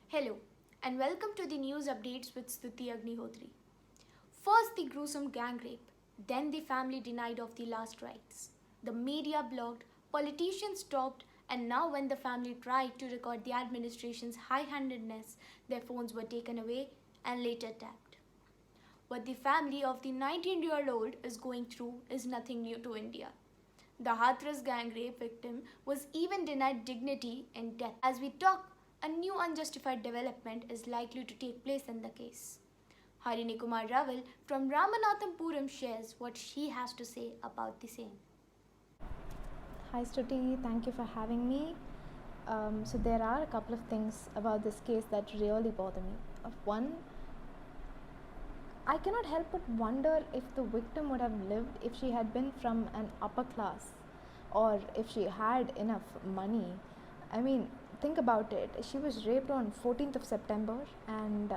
Hello, and welcome to the news updates with Stuti Agnihotri. First, the gruesome gang rape, then, the family denied of the last rites. The media blocked, politicians stopped, and now, when the family tried to record the administration's high handedness, their phones were taken away and later tapped. What the family of the 19-year-old is going through is nothing new to India. The Hathras gang rape victim was even denied dignity in death. As we talk, a new unjustified development is likely to take place in the case. Harini Kumar Raval from Ramanathapuram shares what she has to say about the same. Hi Stuti, thank you for having me. So there are a couple of things about this case that really bother me. One, I cannot help but wonder if the victim would have lived if she had been from an upper class or if she had enough money. I mean, think about it. She was raped on 14th of September and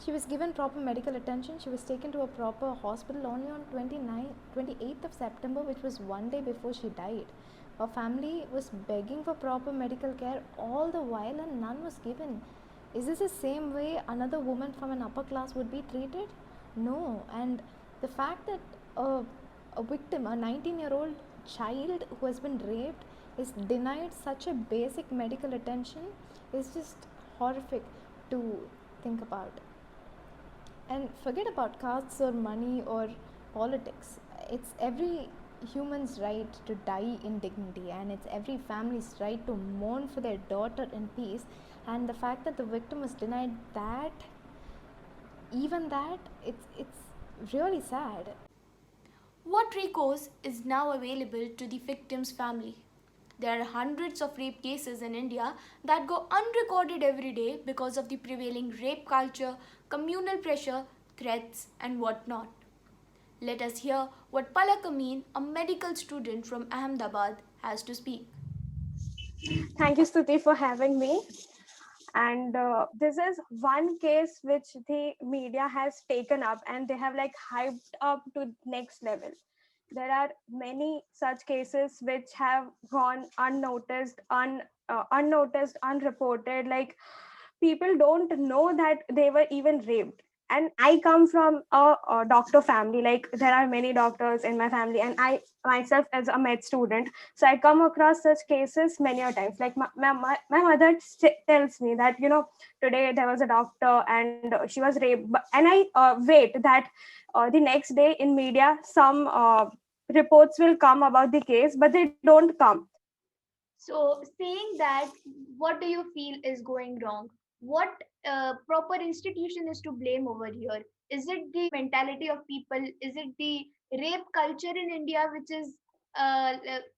she was given proper medical attention. She was taken to a proper hospital only on 28th of September, which was one day before she died. Her family was begging for proper medical care all the while and none was given. Is this the same way another woman from an upper class would be treated? No. And the fact that a victim, a 19-year-old child who has been raped, is denied such a basic medical attention is just horrific to think about. And forget about castes or money or politics. It's every human's right to die in dignity, and it's every family's right to mourn for their daughter in peace. And the fact that the victim was denied that, even that, it's really sad. What recourse is now available to the victim's family? There are hundreds of rape cases in India that go unrecorded every day because of the prevailing rape culture, communal pressure, threats, and whatnot. Let us hear what Palak Amin, a medical student from Ahmedabad, has to speak. Thank you, Stuti, for having me. And this is one case which the media has taken up and they have like hyped up to next level. There are many such cases which have gone unnoticed, unnoticed, unreported. Like people don't know that they were even raped. And I come from a doctor family. Like there are many doctors in my family, and I myself as a med student, so I come across such cases many a times. Like my mother tells me that today there was a doctor and she was raped, and I wait that the next day in media some reports will come about the case, but they don't come. So, saying that, what do you feel is going wrong? What proper institution is to blame over here? Is it the mentality of people? Is it the rape culture in India which is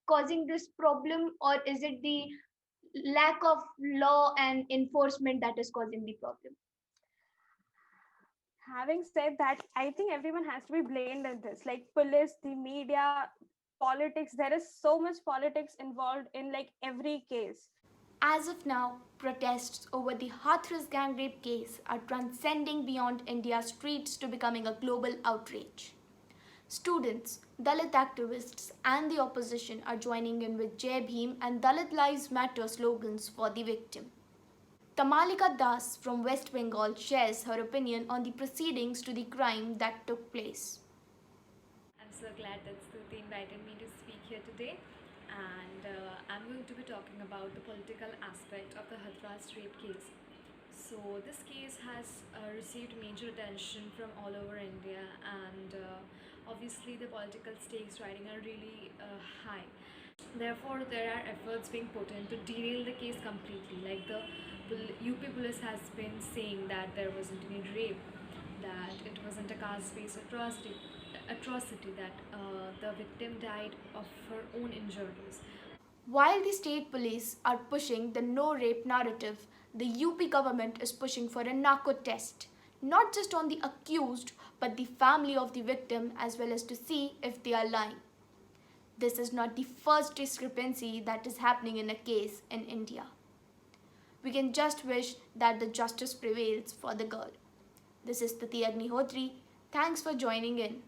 causing this problem, or is it the lack of law and enforcement that is causing the problem? Having said that, I think everyone has to be blamed in this, like police, the media, politics. There is so much politics involved in like every case. As of now, protests over the Hathras gang rape case are transcending beyond India's streets to becoming a global outrage. Students, Dalit activists, and the opposition are joining in with Jai Bhim and Dalit Lives Matter slogans for the victim. Tamalika Das from West Bengal shares her opinion on the proceedings to the crime that took place. I'm so glad that Stuti invited me to speak here today. And I'm going to be talking about the political aspect of the Hathras rape case. So, this case has received major attention from all over India, and obviously, the political stakes riding are really high. Therefore, there are efforts being put in to derail the case completely. Like the UP police has been saying that there wasn't any rape, that it wasn't a caste-based atrocity, that the victim died of her own injuries. While the state police are pushing the no rape narrative, the UP government is pushing for a narco test, not just on the accused but the family of the victim as well as to see if they are lying. This is not the first discrepancy that is happening in a case in India. We can just wish that the justice prevails for the girl. This is Tati Agnihotri. Thanks for joining in.